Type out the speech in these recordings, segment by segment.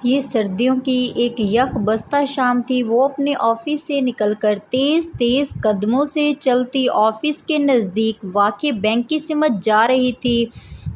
یہ سردیوں کی ایک یخ بستہ شام تھی۔ وہ اپنے آفس سے نکل کر تیز تیز قدموں سے چلتی آفس کے نزدیک واقع بینک کی سمت جا رہی تھی۔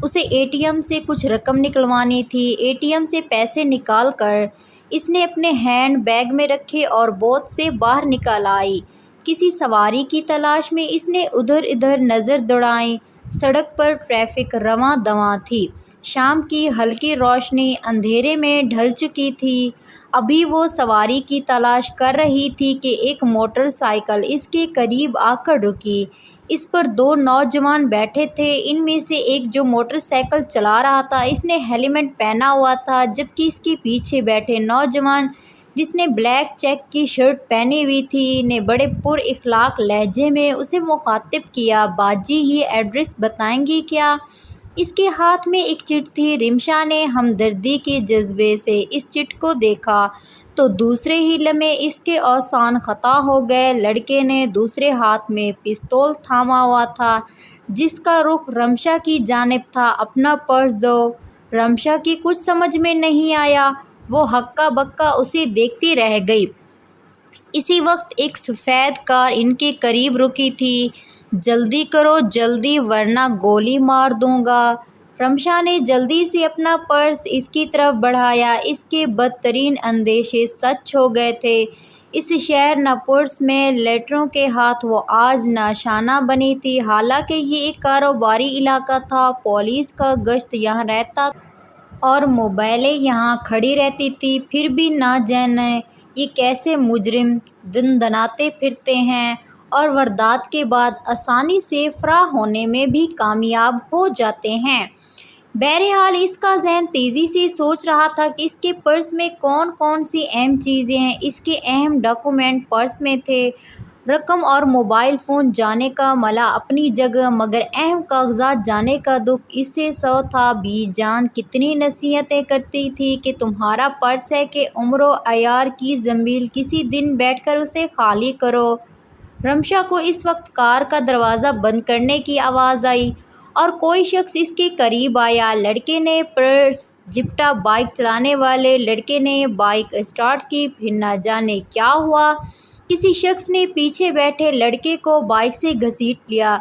اسے اے ٹی ایم سے کچھ رقم نکلوانی تھی۔ اے ٹی ایم سے پیسے نکال کر اس نے اپنے ہینڈ بیگ میں رکھے اور بوتھ سے باہر نکل آئی۔ کسی سواری کی تلاش میں اس نے ادھر ادھر نظر دوڑائی۔ سڑک پر ٹریفک رواں دواں تھی۔ شام کی ہلکی روشنی اندھیرے میں ڈھل چکی تھی۔ ابھی وہ سواری کی تلاش کر رہی تھی کہ ایک موٹر سائیکل اس کے قریب آ کر رکی۔ اس پر دو نوجوان بیٹھے تھے۔ ان میں سے ایک جو موٹر سائیکل چلا رہا تھا اس نے ہیلمٹ پہنا ہوا تھا، جبکہ اس کے پیچھے بیٹھے نوجوان جس نے بلیک چیک کی شرٹ پہنی ہوئی تھی نے بڑے پر اخلاق لہجے میں اسے مخاطب کیا، باجی یہ ایڈریس بتائیں گی کیا؟ اس کے ہاتھ میں ایک چٹ تھی۔ رمشا نے ہمدردی کے جذبے سے اس چٹ کو دیکھا تو دوسرے ہی لمحے اس کے اعصاب خطا ہو گئے۔ لڑکے نے دوسرے ہاتھ میں پستول تھاما ہوا تھا جس کا رخ رمشا کی جانب تھا۔ اپنا پرس دو۔ رمشا کی کچھ سمجھ میں نہیں آیا۔ وہ ہکا بکا اسے دیکھتی رہ گئی۔ اسی وقت ایک سفید کار ان کے قریب رکی تھی۔ جلدی کرو جلدی ورنہ گولی مار دوں گا۔ رمشا نے جلدی سے اپنا پرس اس کی طرف بڑھایا۔ اس کے بدترین اندیشے سچ ہو گئے تھے۔ اس شہر نہ پرس میں لٹیروں کے ہاتھ وہ آج نشانہ بنی تھی۔ حالانکہ یہ ایک کاروباری علاقہ تھا، پولیس کا گشت یہاں رہتا اور موبائلیں یہاں کھڑی رہتی تھیں، پھر بھی نہ جانے یہ کیسے مجرم دندناتے پھرتے ہیں اور واردات کے بعد آسانی سے فرار ہونے میں بھی کامیاب ہو جاتے ہیں۔ بہرحال اس کا ذہن تیزی سے سوچ رہا تھا کہ اس کے پرس میں کون کون سی اہم چیزیں ہیں۔ اس کے اہم ڈاکومنٹ پرس میں تھے۔ رقم اور موبائل فون جانے کا ملہ اپنی جگہ، مگر اہم کاغذات جانے کا دکھ اس سے سو تھا۔ بی جان کتنی نصیحتیں کرتی تھی کہ تمہارا پرس ہے کہ عمر و عیار کی زنبیل، کسی دن بیٹھ کر اسے خالی کرو۔ رمشا کو اس وقت کار کا دروازہ بند کرنے کی آواز آئی اور کوئی شخص اس کے قریب آیا۔ لڑکے نے پرس جھپٹا۔ بائیک چلانے والے لڑکے نے بائیک اسٹارٹ کی، پھر نہ جانے کیا ہوا، کسی شخص نے پیچھے بیٹھے لڑکے کو بائیک سے گھسیٹ لیا۔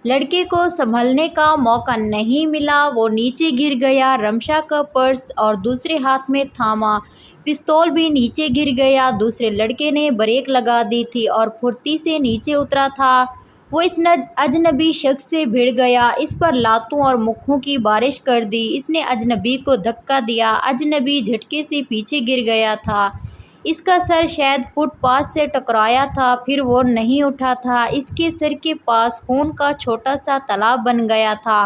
لڑکے کو سنبھلنے کا موقع نہیں ملا، وہ نیچے گر گیا۔ رمشا کا پرس اور دوسرے ہاتھ میں تھاما پستول بھی نیچے گر گیا۔ دوسرے لڑکے نے بریک لگا دی تھی اور پھرتی سے نیچے اترا تھا۔ وہ اس اجنبی شخص سے بھڑ گیا، اس پر لاتوں اور مکوں کی بارش کر دی۔ اس نے اجنبی کو دھکا دیا۔ اجنبی جھٹکے سے پیچھے گر گیا تھا۔ اس کا سر شاید فٹ پاتھ سے ٹکرایا تھا، پھر وہ نہیں اٹھا تھا۔ اس کے سر کے پاس خون کا چھوٹا سا تالاب بن گیا تھا۔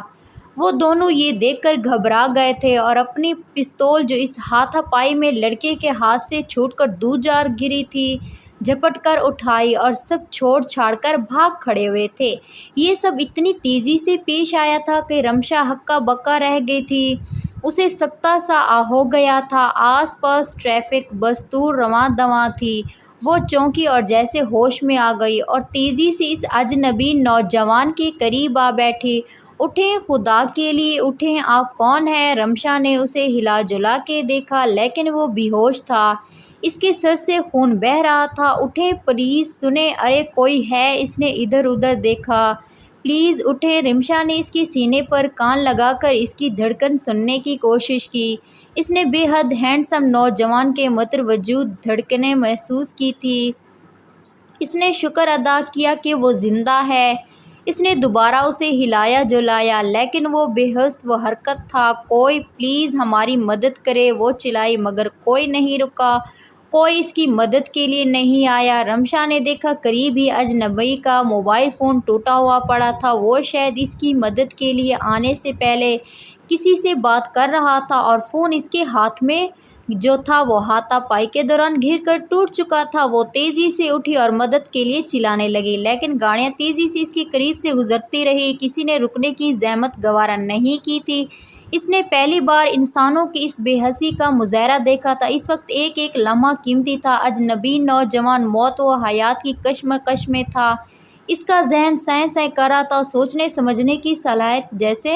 وہ دونوں یہ دیکھ کر گھبرا گئے تھے اور اپنی پستول جو اس ہاتھا پائی میں لڑکے کے ہاتھ سے چھوٹ کر دور جا گری تھی، جھپٹ کر اٹھائی اور سب چھوڑ چھاڑ کر بھاگ کھڑے ہوئے تھے۔ یہ سب اتنی تیزی سے پیش آیا تھا کہ رمشا ہکا بکا رہ گئی تھی۔ اسے سکتہ سا ہو گیا تھا۔ آس پاس ٹریفک بستور رواں دواں تھی۔ وہ چونکی اور جیسے ہوش میں آ گئی اور تیزی سے اس اجنبی نوجوان کے قریب آ بیٹھی۔ اٹھیں خدا کے لیے اٹھیں، آپ کون ہیں؟ رمشا نے اسے ہلا جلا کے دیکھا لیکن وہ بے ہوش تھا۔ اس کے سر سے خون بہہ رہا تھا۔ اٹھیں پلیز سنیں، ارے کوئی ہے؟ اس نے ادھر ادھر دیکھا۔ پلیز اٹھیں۔ رمشا نے اس کے سینے پر کان لگا کر اس کی دھڑکن سننے کی کوشش کی۔ اس نے بے حد ہینڈسم نوجوان کے متر وجود دھڑکنیں محسوس کی تھیں۔ اس نے شکر ادا کیا کہ وہ زندہ ہے۔ اس نے دوبارہ اسے ہلایا جلایا لیکن وہ بے حس و حرکت تھا۔ کوئی پلیز ہماری مدد کرے، وہ چلائی، مگر کوئی نہیں رکا، کوئی اس کی مدد کے لیے نہیں آیا۔ رمشا نے دیکھا قریب ہی اجنبی کا موبائل فون ٹوٹا ہوا پڑا تھا۔ وہ شاید اس کی مدد کے لیے آنے سے پہلے کسی سے بات کر رہا تھا اور فون اس کے ہاتھ میں جو تھا وہ ہاتھا پائی کے دوران گر کر ٹوٹ چکا تھا۔ وہ تیزی سے اٹھی اور مدد کے لیے چلانے لگی لیکن گاڑیاں تیزی سے اس کے قریب سے گزرتی رہی۔ کسی نے رکنے کی زحمت گوارا نہیں کی تھی۔ اس نے پہلی بار انسانوں کی اس بے حسی کا مظاہرہ دیکھا تھا۔ اس وقت ایک ایک لمحہ قیمتی تھا۔ اجنبی نوجوان موت و حیات کی کشمکش میں تھا۔ اس کا ذہن سائیں سائیں کر رہا تھا، سوچنے سمجھنے کی صلاحیت جیسے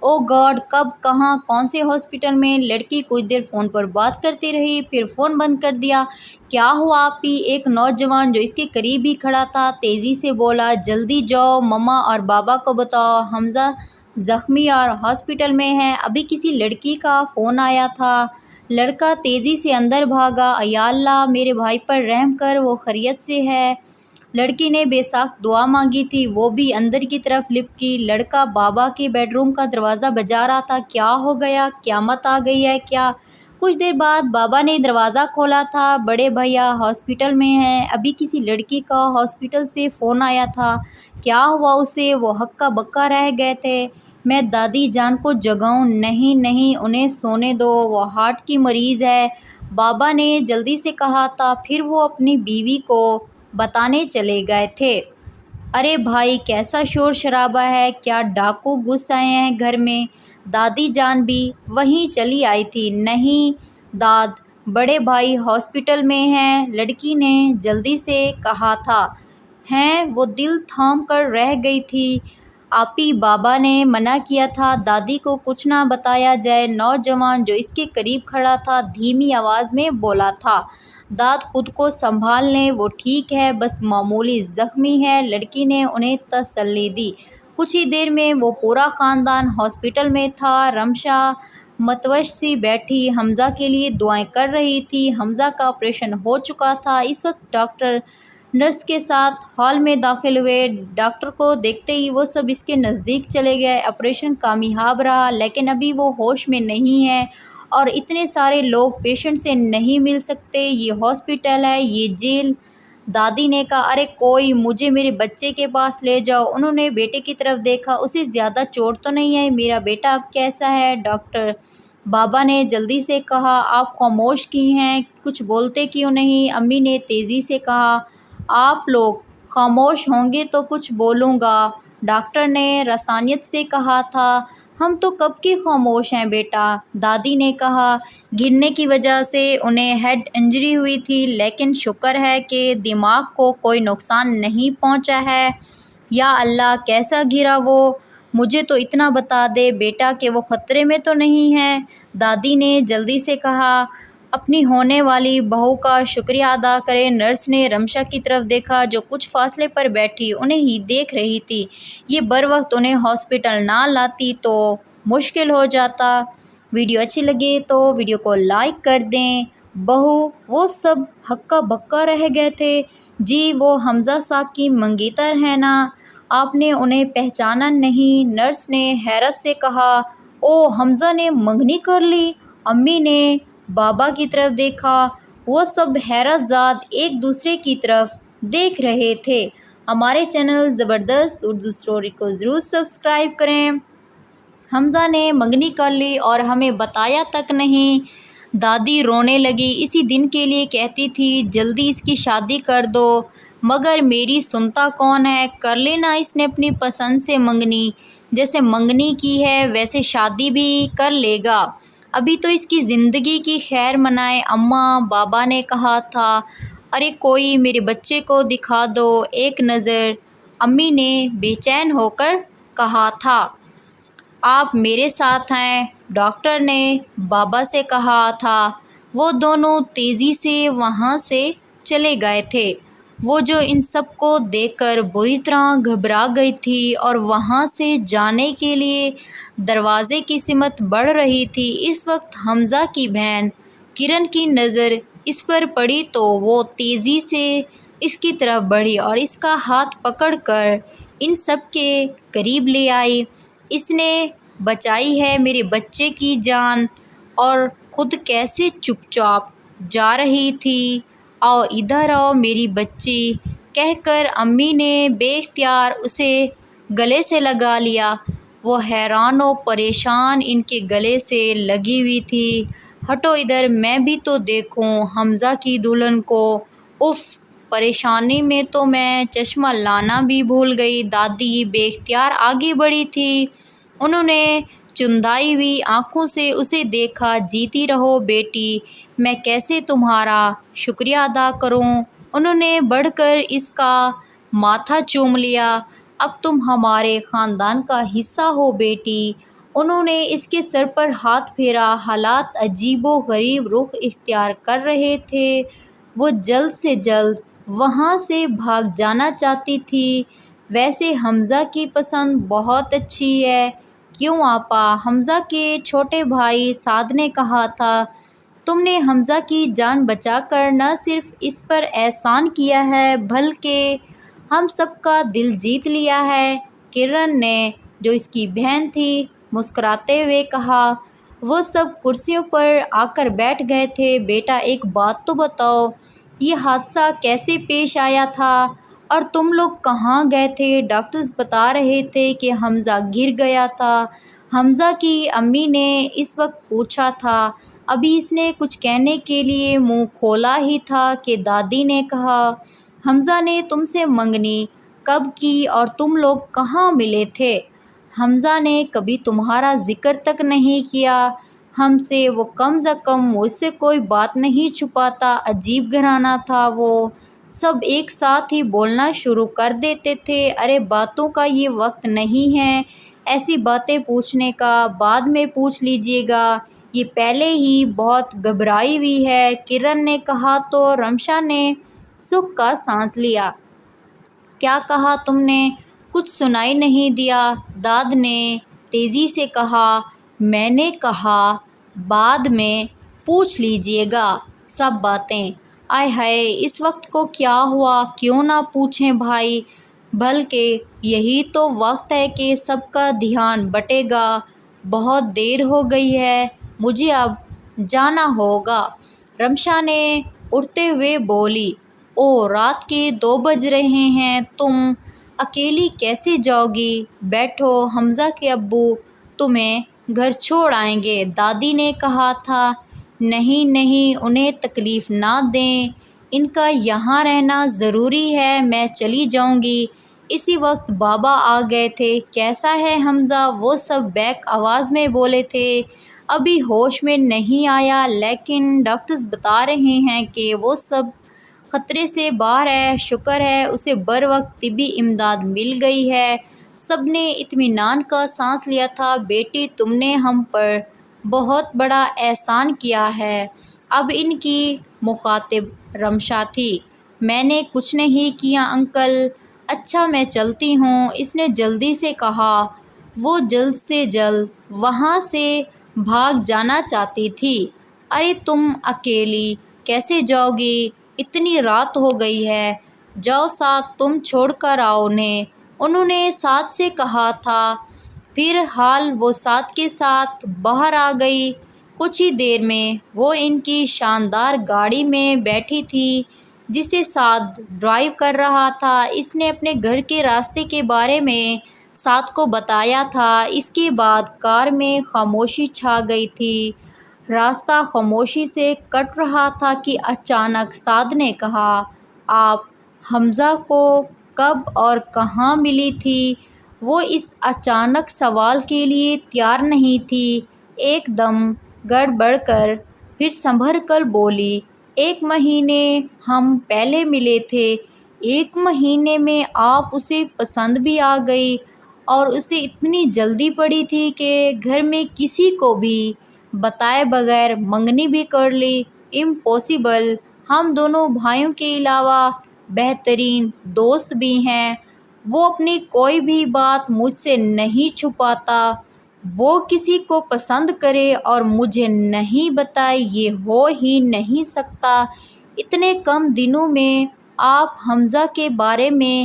او گاڈ، کب، کہاں، کون سے ہاسپٹل میں؟ لڑکی کچھ دیر فون پر بات کرتی رہی، پھر فون بند کر دیا۔ کیا ہوا آپی؟ ایک نوجوان جو اس کے قریب ہی کھڑا تھا تیزی سے بولا۔ جلدی جاؤ، مما اور بابا کو بتاؤ، حمزہ زخمی اور ہاسپٹل میں ہے، ابھی کسی لڑکی کا فون آیا تھا۔ لڑکا تیزی سے اندر بھاگا۔ یا اللہ، میرے بھائی پر رحم کر، وہ خیریت سے ہے۔ لڑکی نے بے ساختہ دعا مانگی تھی، وہ بھی اندر کی طرف لپکی۔ لڑکا بابا کے بیڈ روم کا دروازہ بجا رہا تھا۔ کیا ہو گیا؟ قیامت آ گئی ہے کیا؟ کچھ دیر بعد بابا نے دروازہ کھولا تھا۔ بڑے بھیا ہاسپٹل میں ہیں، ابھی کسی لڑکی کا ہاسپٹل سے فون آیا تھا۔ کیا ہوا اسے؟ وہ ہکا بکا رہ گئے تھے۔ میں دادی جان کو جگاؤں؟ نہیں نہیں، انہیں سونے دو، وہ ہارٹ کی مریض ہے، بابا نے جلدی سے کہا تھا۔ پھر وہ اپنی بیوی کو بتانے چلے گئے تھے۔ ارے بھائی، کیسا شور شرابہ ہے، کیا ڈاکو گھس آئے ہیں گھر میں؟ دادی جان بھی وہیں چلی آئی تھی۔ نہیں داد، بڑے بھائی ہاسپٹل میں ہیں، لڑکی نے جلدی سے کہا تھا۔ ہیں؟ وہ دل تھام کر رہ گئی تھی۔ آپی، بابا نے منع کیا تھا دادی کو کچھ نہ بتایا جائے۔ نوجوان جو اس کے قریب کھڑا تھا دھیمی آواز میں بولا تھا۔ داد، خود کو سنبھال لیں، وہ ٹھیک ہے، بس معمولی زخمی ہے، لڑکی نے انہیں تسلی دی۔ کچھ ہی دیر میں وہ پورا خاندان ہاسپٹل میں تھا۔ رمشا متوش سی بیٹھی حمزہ کے لیے دعائیں کر رہی تھی۔ حمزہ کا آپریشن ہو چکا تھا۔ اس وقت ڈاکٹر نرس کے ساتھ ہال میں داخل ہوئے۔ ڈاکٹر کو دیکھتے ہی وہ سب اس کے نزدیک چلے گئے۔ آپریشن کامیاب رہا، لیکن ابھی وہ ہوش میں نہیں ہے اور اتنے سارے لوگ پیشنٹ سے نہیں مل سکتے۔ یہ ہاسپٹل ہے، یہ جیل۔ دادی نے کہا، ارے کوئی مجھے میرے بچے کے پاس لے جاؤ۔ انہوں نے بیٹے کی طرف دیکھا، اسے زیادہ چوٹ تو نہیں ہے، میرا بیٹا اب کیسا ہے؟ ڈاکٹر بابا نے جلدی سے کہا، آپ خاموش کی ہیں، کچھ بولتے کیوں نہیں؟ امی نے تیزی سے کہا، آپ لوگ خاموش ہوں گے تو کچھ بولوں گا۔ ڈاکٹر نے رسانیت سے کہا تھا، ہم تو کب کی خاموش ہیں بیٹا۔ دادی نے کہا، گرنے کی وجہ سے انہیں ہیڈ انجری ہوئی تھی، لیکن شکر ہے کہ دماغ کو کوئی نقصان نہیں پہنچا ہے۔ یا اللہ، کیسا گرا وہ؟ مجھے تو اتنا بتا دے بیٹا کہ وہ خطرے میں تو نہیں ہے۔ دادی نے جلدی سے کہا، اپنی ہونے والی بہو کا شکریہ ادا کرے۔ نرس نے رمشا کی طرف دیکھا جو کچھ فاصلے پر بیٹھی انہیں ہی دیکھ رہی تھی۔ یہ بروقت انہیں ہاسپٹل نہ لاتی تو مشکل ہو جاتا۔ ویڈیو اچھی لگے تو ویڈیو کو لائک کر دیں۔ بہو، وہ سب ہکا بکا رہ گئے تھے۔ جی، وہ حمزہ صاحب کی منگیتر ہیں نا؟ آپ نے انہیں پہچانا نہیں؟ نرس نے حیرت سے کہا، او، حمزہ نے منگنی کر لی؟ امی نے بابا کی طرف دیکھا۔ وہ سب حیرت زاد ایک دوسرے کی طرف دیکھ رہے تھے۔ ہمارے چینل زبردست اردو اسٹوری کو ضرور سبسکرائب کریں۔ حمزہ نے منگنی کر لی اور ہمیں بتایا تک نہیں۔ دادی رونے لگی۔ اسی دن کے لیے کہتی تھی جلدی اس کی شادی کر دو، مگر میری سنتا کون ہے؟ کر لینا اس نے اپنی پسند سے منگنی، جیسے منگنی کی ہے ویسے شادی بھی کر لے گا، ابھی تو اس کی زندگی کی خیر منائے۔ اماں، بابا نے کہا تھا، ارے کوئی میرے بچے کو دکھا دو ایک نظر، امی نے بے چین ہو کر کہا تھا۔ آپ میرے ساتھ ہیں، ڈاکٹر نے بابا سے کہا تھا۔ وہ دونوں تیزی سے وہاں سے چلے گئے تھے۔ وہ جو ان سب کو دیکھ کر بری طرح گھبرا گئی تھی اور وہاں سے جانے کے لیے دروازے کی سمت بڑھ رہی تھی، اس وقت حمزہ کی بہن کرن کی نظر اس پر پڑی تو وہ تیزی سے اس کی طرف بڑھی اور اس کا ہاتھ پکڑ کر ان سب کے قریب لے آئی۔ اس نے بچائی ہے میرے بچے کی جان، اور خود کیسے چپ چاپ جا رہی تھی۔ آؤ ادھر آؤ میری بچی، کہہ کر امی نے بے اختیار اسے گلے سے لگا لیا۔ وہ حیران و پریشان ان کے گلے سے لگی ہوئی تھی۔ ہٹو ادھر، میں بھی تو دیکھوں حمزہ کی دلہن کو۔ اف، پریشانی میں تو میں چشمہ لانا بھی بھول گئی۔ دادی بے اختیار آگے بڑھی تھی۔ انہوں نے چندائی ہوئی آنکھوں سے اسے دیکھا۔ جیتی رہو بیٹی، میں کیسے تمہارا شکریہ ادا کروں؟ انہوں نے بڑھ کر اس کا ماتھا چوم لیا۔ اب تم ہمارے خاندان کا حصہ ہو بیٹی، انہوں نے اس کے سر پر ہاتھ پھیرا۔ حالات عجیب و غریب رخ اختیار کر رہے تھے۔ وہ جلد سے جلد وہاں سے بھاگ جانا چاہتی تھی۔ ویسے حمزہ کی پسند بہت اچھی ہے۔ کیوں آپا؟ حمزہ کے چھوٹے بھائی سعد نے کہا تھا۔ تم نے حمزہ کی جان بچا کر نہ صرف اس پر احسان کیا ہے بلکہ ہم سب کا دل جیت لیا ہے، کرن نے، جو اس کی بہن تھی، مسکراتے ہوئے کہا۔ وہ سب کرسیوں پر آ کر بیٹھ گئے تھے۔ بیٹا ایک بات تو بتاؤ، یہ حادثہ کیسے پیش آیا تھا اور تم لوگ کہاں گئے تھے؟ ڈاکٹرز بتا رہے تھے کہ حمزہ گر گیا تھا، حمزہ کی امی نے اس وقت پوچھا تھا۔ ابھی اس نے کچھ کہنے کے لیے منہ کھولا ہی تھا کہ دادی نے کہا، حمزہ نے تم سے منگنی کب کی اور تم لوگ کہاں ملے تھے؟ حمزہ نے کبھی تمہارا ذکر تک نہیں کیا ہم سے، وہ کم از کم مجھ سے کوئی بات نہیں چھپاتا۔ عجیب گھرانہ تھا وہ، سب ایک ساتھ ہی بولنا شروع کر دیتے تھے۔ ارے باتوں کا یہ وقت نہیں ہے، ایسی باتیں پوچھنے کا بعد میں پوچھ لیجیے گا، یہ پہلے ہی بہت گھبرائی ہوئی ہے، کرن نے کہا تو رمشا نے سکھ کا سانس لیا۔ کیا کہا تم نے؟ کچھ سنائی نہیں دیا، داد نے تیزی سے کہا۔ میں نے کہا بعد میں پوچھ لیجیے گا سب باتیں۔ آئے ہائے، اس وقت کو کیا ہوا؟ کیوں نہ پوچھیں بھائی، بلکہ یہی تو وقت ہے کہ سب کا دھیان بٹے گا۔ بہت دیر ہو گئی ہے، مجھے اب جانا ہوگا، رمشا نے اٹھتے ہوئے بولی۔ اوہ، رات کے 2 بج رہے ہیں، تم اکیلی کیسے جاؤ گی؟ بیٹھو، حمزہ کے ابو تمہیں گھر چھوڑ آئیں گے، دادی نے کہا تھا۔ نہیں نہیں، انہیں تکلیف نہ دیں، ان کا یہاں رہنا ضروری ہے، میں چلی جاؤں گی۔ اسی وقت بابا آ گئے تھے۔ کیسا ہے حمزہ؟ وہ سب بیک آواز میں بولے تھے۔ ابھی ہوش میں نہیں آیا، لیکن ڈاکٹرز بتا رہے ہیں کہ وہ سب خطرے سے باہر ہے، شکر ہے اسے بروقت طبی امداد مل گئی ہے۔ سب نے اطمینان کا سانس لیا تھا۔ بیٹی، تم نے ہم پر بہت بڑا احسان کیا ہے۔ اب ان کی مخاطب رمشا تھی۔ میں نے کچھ نہیں کیا انکل۔ اچھا میں چلتی ہوں، اس نے جلدی سے کہا۔ وہ جلد سے جلد وہاں سے بھاگ جانا چاہتی تھی۔ ارے تم اکیلی کیسے جاؤ گی؟ اتنی رات ہو گئی ہے، جاؤ ساتھ، تم چھوڑ کر آؤ انہوں نے سعد سے کہا تھا۔ پھر حال وہ سعد کے ساتھ باہر آ گئی۔ کچھ ہی دیر میں وہ ان کی شاندار گاڑی میں بیٹھی تھی جسے سعد ڈرائیو کر رہا تھا۔ اس نے اپنے گھر کے راستے کے بارے میں سعد کو بتایا تھا۔ اس کے بعد کار میں خاموشی چھا گئی تھی۔ راستہ خاموشی سے کٹ رہا تھا کہ اچانک سعد نے کہا، آپ حمزہ کو کب اور کہاں ملی تھی؟ وہ اس اچانک سوال کے لیے تیار نہیں تھی۔ ایک دم گڑبڑ کر پھر سنبھل کر بولی، 1 مہینے ہم پہلے ملے تھے۔ 1 مہینے میں آپ اسے پسند بھی آ گئی اور اسے اتنی جلدی پڑی تھی کہ گھر میں کسی کو بھی بتائے بغیر منگنی بھی کر لی؟ امپاسبل، ہم دونوں بھائیوں کے علاوہ بہترین دوست بھی ہیں۔ وہ اپنی کوئی بھی بات مجھ سے نہیں چھپاتا۔ وہ کسی کو پسند کرے اور مجھے نہیں بتائے، یہ ہو ہی نہیں سکتا۔ اتنے کم دنوں میں آپ حمزہ کے بارے میں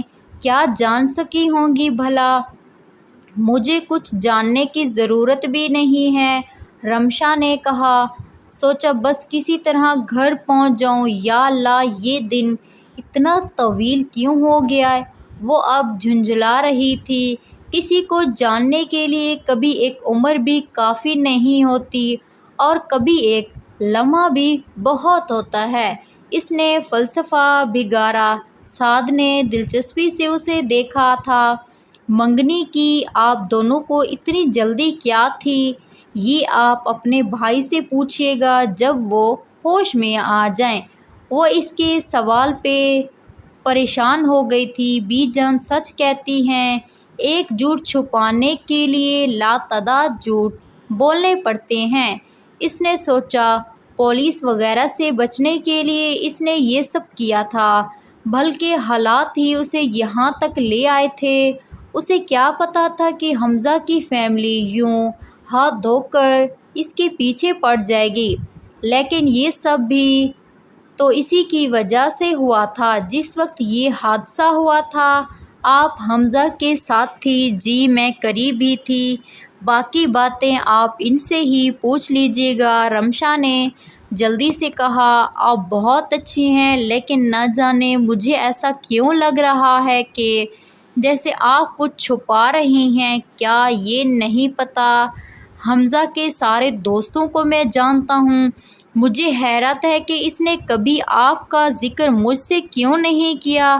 کیا جان سکی ہوں گی بھلا؟ مجھے کچھ جاننے کی ضرورت بھی نہیں ہے، رمشا نے کہا۔ سوچا بس کسی طرح گھر پہنچ جاؤں۔ یا اللہ، یہ دن اتنا طویل کیوں ہو گیا؟ وہ اب جھنجھلا رہی تھی۔ کسی کو جاننے کے لیے کبھی ایک عمر بھی کافی نہیں ہوتی اور کبھی ایک لمحہ بھی بہت ہوتا ہے۔ اس نے فلسفہ بگاڑا۔ سعد نے دلچسپی سے اسے دیکھا تھا۔ منگنی کی آپ دونوں کو اتنی جلدی کیا تھی؟ یہ آپ اپنے بھائی سے پوچھیے گا جب وہ ہوش میں آ جائیں۔ وہ اس کے سوال پہ پریشان ہو گئی تھی۔ بی جان سچ کہتی ہیں، ایک جھوٹ چھپانے کے لیے لاتعداد جھوٹ بولنے پڑتے ہیں۔ اس نے سوچا پولیس وغیرہ سے بچنے کے لیے اس نے یہ سب کیا تھا، بلکہ حالات ہی اسے یہاں تک لے آئے تھے۔ اسے کیا پتا تھا کہ حمزہ کی فیملی یوں ہاتھ دھو کر اس کے پیچھے پڑ جائے گی، لیکن یہ سب بھی تو اسی کی وجہ سے ہوا تھا۔ جس وقت یہ حادثہ ہوا تھا آپ حمزہ کے ساتھ تھی؟ جی میں قریب ہی تھی، باقی باتیں آپ ان سے ہی پوچھ لیجیے گا، رمشا نے جلدی سے کہا۔ آپ بہت اچھی ہیں، لیکن نہ جانے مجھے ایسا کیوں لگ رہا ہے کہ جیسے آپ کچھ چھپا رہی ہیں۔ کیا یہ نہیں پتا حمزہ کے سارے دوستوں کو میں جانتا ہوں؟ مجھے حیرت ہے کہ اس نے کبھی آپ کا ذکر مجھ سے کیوں نہیں کیا۔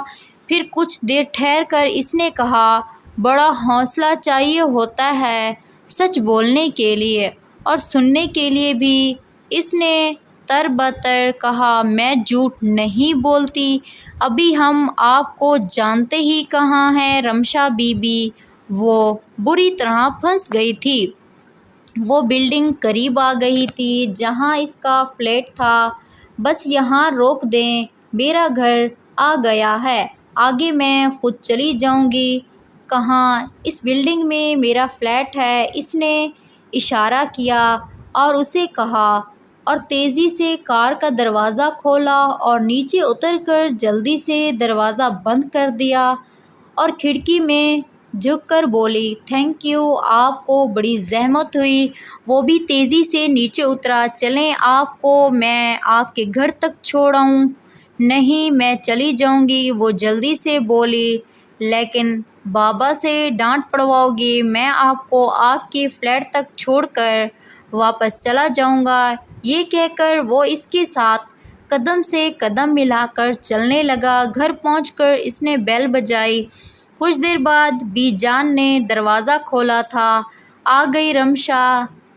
پھر کچھ دیر ٹھہر کر اس نے کہا، بڑا حوصلہ چاہیے ہوتا ہے سچ بولنے کے لیے اور سننے کے لیے بھی۔ اس نے تربتر کہا، میں جھوٹ نہیں بولتی، ابھی ہم آپ کو جانتے ہی کہاں ہیں رمشا بی بی۔ وہ بری طرح پھنس گئی تھی۔ وہ بلڈنگ قریب آ گئی تھی جہاں اس کا فلیٹ تھا۔ بس یہاں روک دیں، میرا گھر آ گیا ہے، آگے میں خود چلی جاؤں گی۔ کہاں؟ اس بلڈنگ میں میرا فلیٹ ہے۔ اس نے اشارہ کیا اور اسے کہا اور تیزی سے کار کا دروازہ کھولا اور نیچے اتر کر جلدی سے دروازہ بند کر دیا اور کھڑکی میں جھک کر بولی، تھینک یو، آپ کو بڑی زحمت ہوئی۔ وہ بھی تیزی سے نیچے اترا۔ چلیں آپ کو میں آپ کے گھر تک چھوڑ آؤں؟ نہیں، میں چلی جاؤں گی، وہ جلدی سے بولی، لیکن بابا سے ڈانٹ پڑواؤ گی۔ میں آپ کو آپ کے فلیٹ تک چھوڑ کر واپس چلا جاؤں گا۔ یہ کہہ کر وہ اس کے ساتھ قدم سے قدم ملا کر چلنے لگا۔ گھر پہنچ کر اس نے بیل بجائی۔ کچھ دیر بعد بی جان نے دروازہ کھولا تھا۔ آ گئی رمشا۔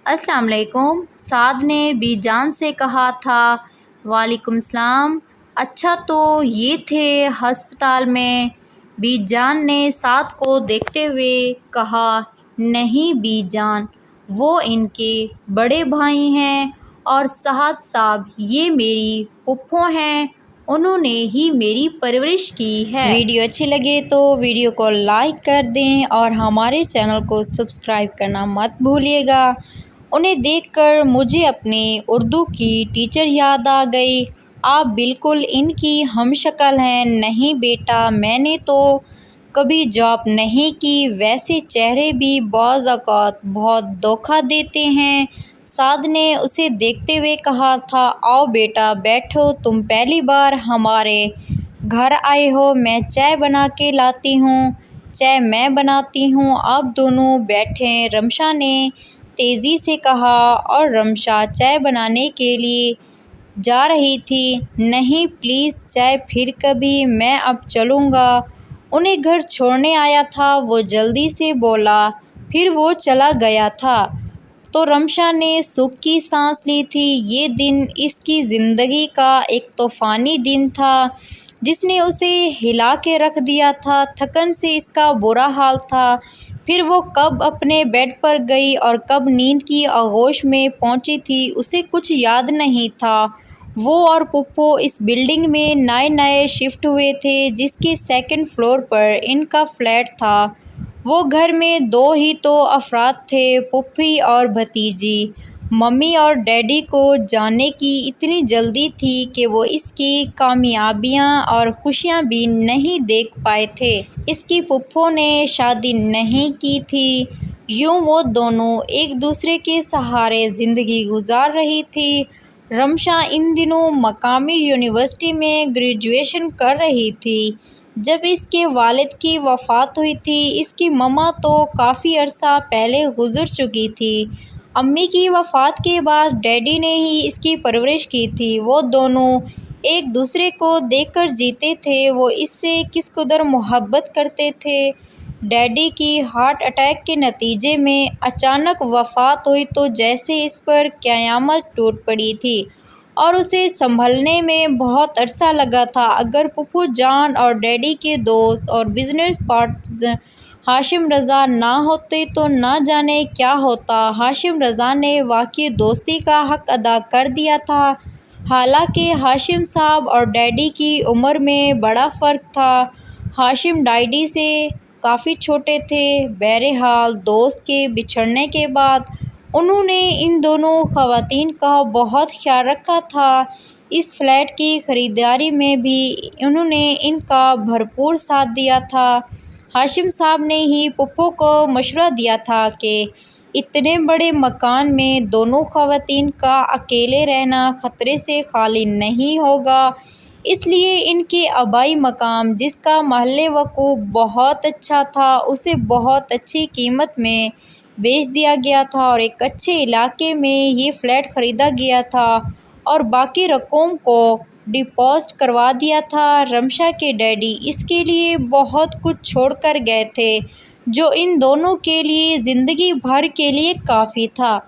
السلام علیکم، سعد نے بی جان سے کہا تھا۔ وعلیکم السلام۔ اچھا تو یہ تھے ہسپتال میں؟ بی جان نے سعد کو دیکھتے ہوئے کہا۔ نہیں بی جان، وہ ان کے بڑے بھائی ہیں، اور سعد صاحب یہ میری پھپھو ہیں، انہوں نے ہی میری پرورش کی ہے۔ ویڈیو اچھی لگے تو ویڈیو کو لائک کر دیں اور ہمارے چینل کو سبسکرائب کرنا مت بھولیے گا۔ انہیں دیکھ کر مجھے اپنی اردو کی ٹیچر یاد آ گئی۔ آپ بالکل ان کی ہم شکل ہیں۔ نہیں بیٹا، میں نے تو کبھی جاب نہیں کی، ویسے چہرے بھی بعض اوقات بہت دھوکہ دیتے ہیں، سعد نے اسے دیکھتے ہوئے کہا تھا۔ آؤ بیٹا بیٹھو، تم پہلی بار ہمارے گھر آئے ہو، میں چائے بنا کے لاتی ہوں۔ چائے میں بناتی ہوں، آپ دونوں بیٹھیں، رمشا نے تیزی سے کہا، اور رمشا چائے بنانے کے لیے جا رہی تھی۔ نہیں پلیز چائے پھر کبھی، میں اب چلوں گا، انہیں گھر چھوڑنے آیا تھا، وہ جلدی سے بولا، پھر وہ چلا گیا تھا تو رمشا نے سکھ کی سانس لی تھی۔ یہ دن اس کی زندگی کا ایک طوفانی دن تھا جس نے اسے ہلا کے رکھ دیا تھا۔ تھکن سے اس کا برا حال تھا۔ پھر وہ کب اپنے بیڈ پر گئی اور کب نیند کی آغوش میں پہنچی تھی اسے کچھ یاد نہیں تھا۔ وہ اور پھپھو اس بلڈنگ میں نئے شفٹ ہوئے تھے جس کے سیکنڈ فلور پر ان کا فلیٹ تھا۔ وہ گھر میں دو ہی تو افراد تھے، پھوپھی اور بھتیجی۔ ممی اور ڈیڈی کو جانے کی اتنی جلدی تھی کہ وہ اس کی کامیابیاں اور خوشیاں بھی نہیں دیکھ پائے تھے۔ اس کی پھپھو نے شادی نہیں کی تھی۔ یوں وہ دونوں ایک دوسرے کے سہارے زندگی گزار رہی تھی۔ رمشا ان دنوں مقامی یونیورسٹی میں گریجویشن کر رہی تھی جب اس کے والد کی وفات ہوئی تھی۔ اس کی ماما تو کافی عرصہ پہلے گزر چکی تھی۔ امی کی وفات کے بعد ڈیڈی نے ہی اس کی پرورش کی تھی۔ وہ دونوں ایک دوسرے کو دیکھ کر جیتے تھے، وہ اس سے کس قدر محبت کرتے تھے۔ ڈیڈی کی ہارٹ اٹیک کے نتیجے میں اچانک وفات ہوئی تو جیسے اس پر قیامت ٹوٹ پڑی تھی اور اسے سنبھلنے میں بہت عرصہ لگا تھا۔ اگر پھپھو جان اور ڈیڈی کے دوست اور بزنس پارٹنرز ہاشم رضا نہ ہوتے تو نہ جانے کیا ہوتا۔ ہاشم رضا نے واقعی دوستی کا حق ادا کر دیا تھا۔ حالانکہ ہاشم صاحب اور ڈیڈی کی عمر میں بڑا فرق تھا۔ ہاشم ڈیڈی سے کافی چھوٹے تھے۔ بہرحال دوست کے بچھڑنے کے بعد انہوں نے ان دونوں خواتین کا بہت خیال رکھا تھا۔ اس فلیٹ کی خریداری میں بھی انہوں نے ان کا بھرپور ساتھ دیا تھا۔ ہاشم صاحب نے ہی پھپھو کو مشورہ دیا تھا کہ اتنے بڑے مکان میں دونوں خواتین کا اکیلے رہنا خطرے سے خالی نہیں ہوگا، اس لیے ان کے آبائی مقام جس کا محلِ وقوع بہت اچھا تھا اسے بہت اچھی قیمت میں بیچ دیا گیا تھا اور ایک اچھے علاقے میں یہ فلیٹ خریدا گیا تھا اور باقی رقم کو ڈپازٹ کروا دیا تھا۔ رمشا کے ڈیڈی اس کے لیے بہت کچھ چھوڑ کر گئے تھے جو ان دونوں کے لیے زندگی بھر کے لیے کافی تھا،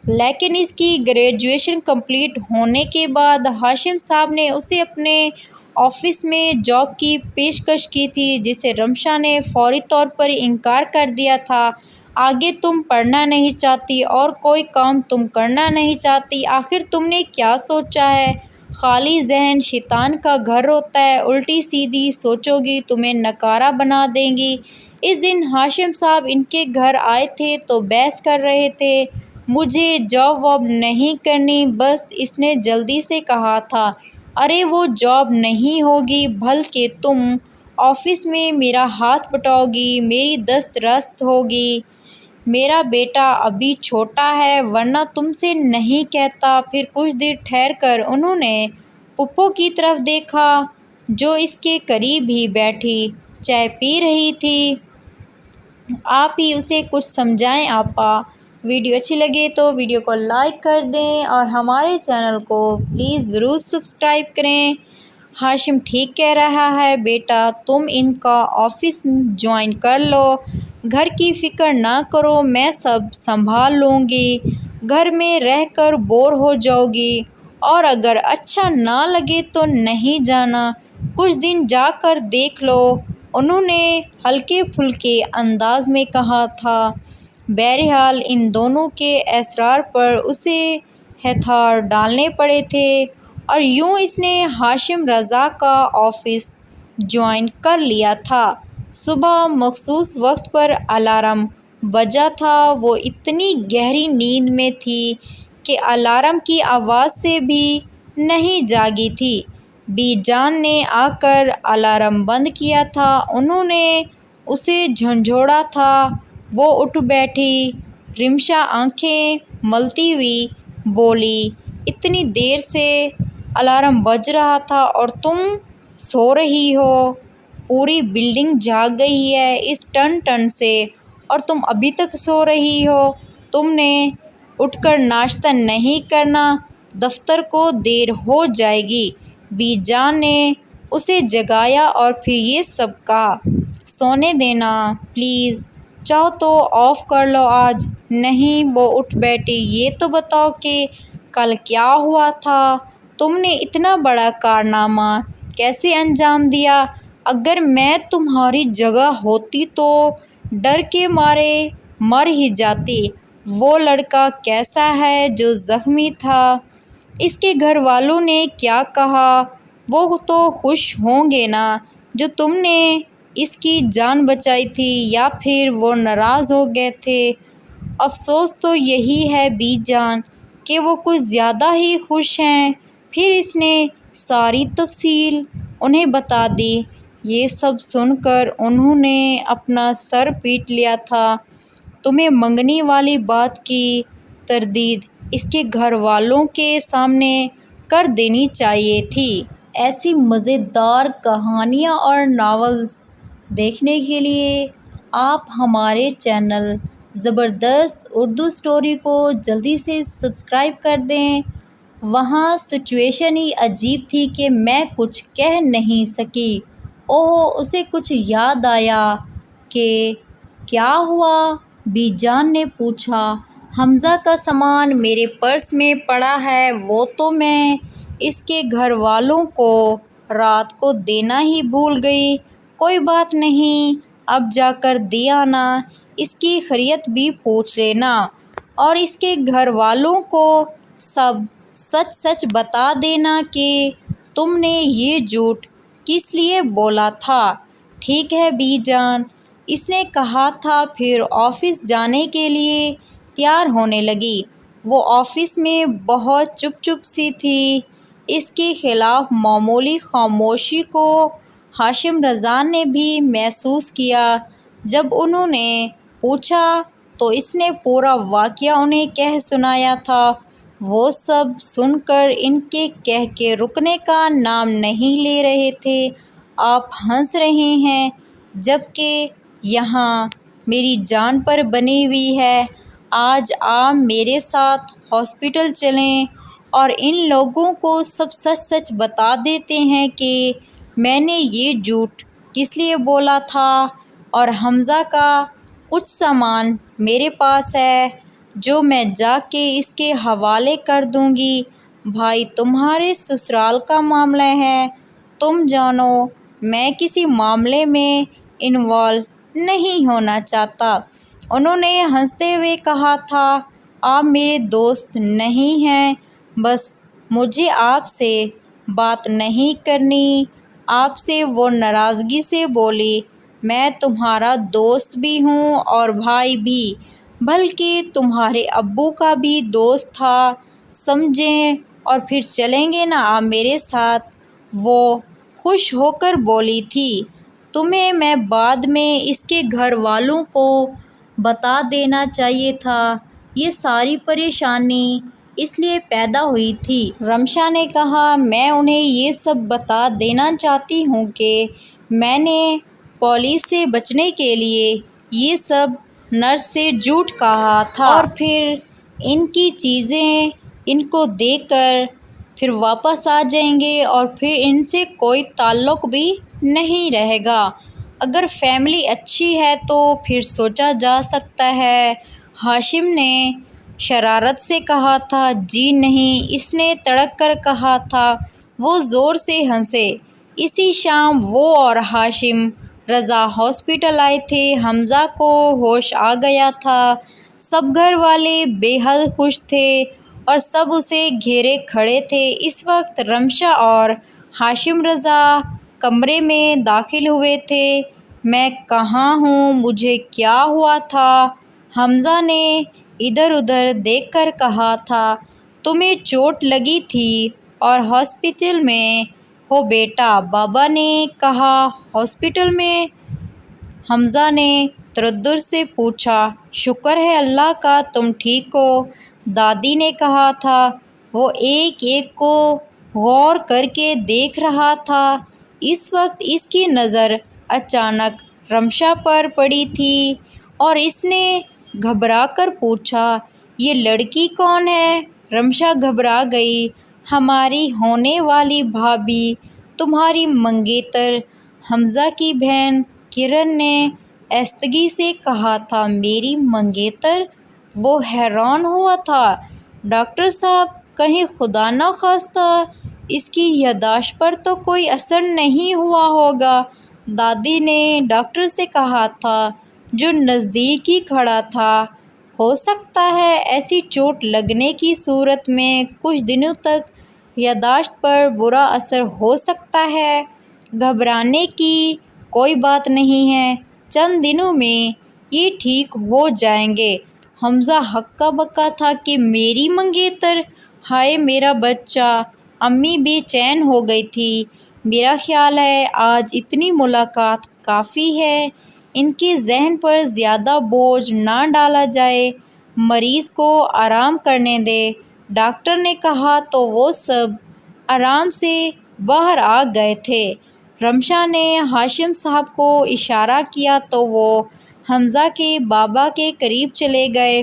لیکن اس کی گریجویشن کمپلیٹ ہونے کے بعد ہاشم صاحب نے اسے اپنے آفس میں جاب کی پیشکش کی تھی جسے رمشا نے فوری طور پر انکار کر دیا تھا۔ آگے تم پڑھنا نہیں چاہتی اور کوئی کام تم کرنا نہیں چاہتی، آخر تم نے کیا سوچا ہے؟ خالی ذہن شیطان کا گھر ہوتا ہے، الٹی سیدھی سوچو گی تمہیں نکارہ بنا دیں گی۔ اس دن ہاشم صاحب ان کے گھر آئے تھے تو بحث کر رہے تھے۔ مجھے جاب واب نہیں کرنی، بس اس نے جلدی سے کہا تھا۔ ارے وہ جاب نہیں ہوگی بلکہ تم آفس میں میرا ہاتھ بٹاؤ گی، میری دست رست ہوگی۔ میرا بیٹا ابھی چھوٹا ہے ورنہ تم سے نہیں کہتا۔ پھر کچھ دیر ٹھہر کر انہوں نے پھپھو کی طرف دیکھا جو اس کے قریب ہی بیٹھی چائے پی رہی تھی۔ آپ ہی اسے کچھ سمجھائیں آپا۔ ویڈیو اچھی لگے تو ویڈیو کو لائک کر دیں اور ہمارے چینل کو پلیز ضرور سبسکرائب کریں۔ ہاشم ٹھیک کہہ رہا ہے بیٹا، تم ان کا آفس جوائن کر لو، گھر کی فکر نہ کرو، میں سب سنبھال لوں گی۔ گھر میں رہ کر بور ہو جاؤ گی اور اگر اچھا نہ لگے تو نہیں جانا، کچھ دن جا کر دیکھ لو، انہوں نے ہلکے پھلکے انداز میں کہا تھا۔ بہرحال ان دونوں کے اصرار پر اسے ہتھیار ڈالنے پڑے تھے اور یوں اس نے ہاشم رضا کا آفس جوائن کر لیا تھا۔ صبح مخصوص وقت پر الارم بجا تھا۔ وہ اتنی گہری نیند میں تھی کہ الارم کی آواز سے بھی نہیں جاگی تھی۔ بی جان نے آ کر الارم بند کیا تھا، انہوں نے اسے جھنجھوڑا تھا، وہ اٹھ بیٹھی۔ رمشا آنکھیں ملتی ہوئی بولی، اتنی دیر سے الارم بج رہا تھا اور تم سو رہی ہو؟ پوری بلڈنگ جاگ گئی ہے اس ٹن ٹن سے اور تم ابھی تک سو رہی ہو؟ تم نے اٹھ کر ناشتہ نہیں کرنا، دفتر کو دیر ہو جائے گی۔ بی جان نے اسے جگایا اور پھر یہ سب کہا۔ سونے دینا پلیز، چاہو تو آف کر لو آج۔ نہیں، وہ اٹھ بیٹھی۔ یہ تو بتاؤ کہ کل کیا ہوا تھا؟ تم نے اتنا بڑا کارنامہ کیسے انجام دیا؟ اگر میں تمہاری جگہ ہوتی تو ڈر کے مارے مر ہی جاتی۔ وہ لڑکا کیسا ہے جو زخمی تھا؟ اس کے گھر والوں نے کیا کہا؟ وہ تو خوش ہوں گے نا جو تم نے اس کی جان بچائی تھی، یا پھر وہ ناراض ہو گئے تھے؟ افسوس تو یہی ہے بی جان کہ وہ کچھ زیادہ ہی خوش ہیں۔ پھر اس نے ساری تفصیل انہیں بتا دی۔ یہ سب سن کر انہوں نے اپنا سر پیٹ لیا تھا۔ تمہیں منگنی والی بات کی تردید اس کے گھر والوں کے سامنے کر دینی چاہیے تھی۔ ایسی مزیدار کہانیاں اور ناولز دیکھنے کے لیے آپ ہمارے چینل زبردست اردو اسٹوری کو جلدی سے سبسکرائب کر دیں۔ وہاں سچویشن ہی عجیب تھی کہ میں کچھ کہہ نہیں سکی۔ اوہ، اسے کچھ یاد آیا کہ کیا ہوا؟ بی جان نے پوچھا۔ حمزہ کا سامان میرے پرس میں پڑا ہے، وہ تو میں اس کے گھر والوں کو رات کو دینا ہی بھول گئی۔ کوئی بات نہیں، اب جا کر دے آنا، اس کی خیریت بھی پوچھ لینا اور اس کے گھر والوں کو سب سچ سچ بتا دینا کہ تم نے یہ جھوٹ کس لیے بولا تھا۔ ٹھیک ہے بی جان، اس نے کہا تھا، پھر آفس جانے کے لیے تیار ہونے لگی۔ وہ آفس میں بہت چپ چپ سی تھی۔ اس کے خلاف معمولی خاموشی کو ہاشم رضا نے بھی محسوس کیا۔ جب انہوں نے پوچھا تو اس نے پورا واقعہ انہیں کہہ سنایا تھا۔ وہ سب سن کر ان کے کہہ کے رکنے کا نام نہیں لے رہے تھے۔ آپ ہنس رہے ہیں جبکہ یہاں میری جان پر بنی ہوئی ہے۔ آج آپ میرے ساتھ ہاسپٹل چلیں اور ان لوگوں کو سب سچ سچ بتا دیتے ہیں کہ میں نے یہ جھوٹ کس لیے بولا تھا، اور حمزہ کا کچھ سامان میرے پاس ہے جو میں جا کے اس کے حوالے کر دوں گی۔ بھائی تمہارے سسرال کا معاملہ ہے، تم جانو میں کسی معاملے میں انوالو نہیں ہونا چاہتا۔ انہوں نے ہنستے ہوئے کہا تھا، آپ میرے دوست نہیں ہیں، بس مجھے آپ سے بات نہیں کرنی۔ آپ سے وہ ناراضگی سے بولی، میں تمہارا دوست بھی ہوں اور بھائی بھی، بلکہ تمہارے ابو کا بھی دوست تھا، سمجھیں، اور پھر چلیں گے نا آپ میرے ساتھ۔ وہ خوش ہو کر بولی تھی، تمہیں میں بعد میں اس کے گھر والوں کو بتا دینا چاہیے تھا، یہ ساری پریشانی اس لیے پیدا ہوئی تھی۔ رمشا نے کہا، میں انہیں یہ سب بتا دینا چاہتی ہوں کہ میں نے پولیس سے بچنے کے لیے یہ سب نرس سے جھوٹ کہا تھا، اور پھر ان کی چیزیں ان کو دے کر پھر واپس آ جائیں گے اور پھر ان سے کوئی تعلق بھی نہیں رہے گا۔ اگر فیملی اچھی ہے تو پھر سوچا جا سکتا ہے۔ ہاشم نے شرارت سے کہا تھا، جی نہیں، اس نے تڑک کر کہا تھا۔ وہ زور سے ہنسے۔ اسی شام وہ اور ہاشم رضا ہاسپٹل آئے تھے۔ حمزہ کو ہوش آ گیا تھا۔ سب گھر والے بے حد خوش تھے اور سب اسے گھیرے کھڑے تھے۔ اس وقت رمشا اور ہاشم رضا کمرے میں داخل ہوئے تھے۔ میں کہاں ہوں، مجھے کیا ہوا تھا؟ حمزہ نے ادھر ادھر دیکھ کر کہا تھا، تمہیں چوٹ لگی تھی اور ہاسپٹل میں ہو بیٹا۔ بابا نے کہا، ہاسپٹل میں؟ حمزہ نے تردد سے پوچھا۔ شکر ہے اللہ کا تم ٹھیک ہو، دادی نے کہا تھا۔ وہ ایک ایک کو غور کر کے دیکھ رہا تھا۔ اس وقت اس کی نظر اچانک رمشا پر پڑی تھی اور اس نے گھبرا کر پوچھا، یہ لڑکی کون ہے؟ رمشا گھبرا گئی۔ ہماری ہونے والی بھابھی، تمہاری منگیتر، حمزہ کی بہن کرن نے ایستگی سے کہا تھا۔ میری منگیتر؟ وہ حیران ہوا تھا۔ ڈاکٹر صاحب، کہیں خدا نخواستہ اس کی یادداشت پر تو کوئی اثر نہیں ہوا ہوگا؟ دادی نے ڈاکٹر سے کہا تھا جو نزدیک ہی کھڑا تھا۔ ہو سکتا ہے ایسی چوٹ لگنے کی صورت میں کچھ دنوں تک یادداشت پر برا اثر ہو سکتا ہے۔ گھبرانے کی کوئی بات نہیں ہے، چند دنوں میں یہ ٹھیک ہو جائیں گے۔ حمزہ ہکا بکا تھا کہ میری منگیتر، ہائے میرا بچہ۔ امی بے چین ہو گئی تھی۔ میرا خیال ہے آج اتنی ملاقات کافی ہے، ان کے ذہن پر زیادہ بوجھ نہ ڈالا جائے، مریض کو آرام کرنے دیں، ڈاکٹر نے کہا۔ تو وہ سب آرام سے باہر آ گئے تھے۔ رمشا نے ہاشم صاحب کو اشارہ کیا تو وہ حمزہ کے بابا کے قریب چلے گئے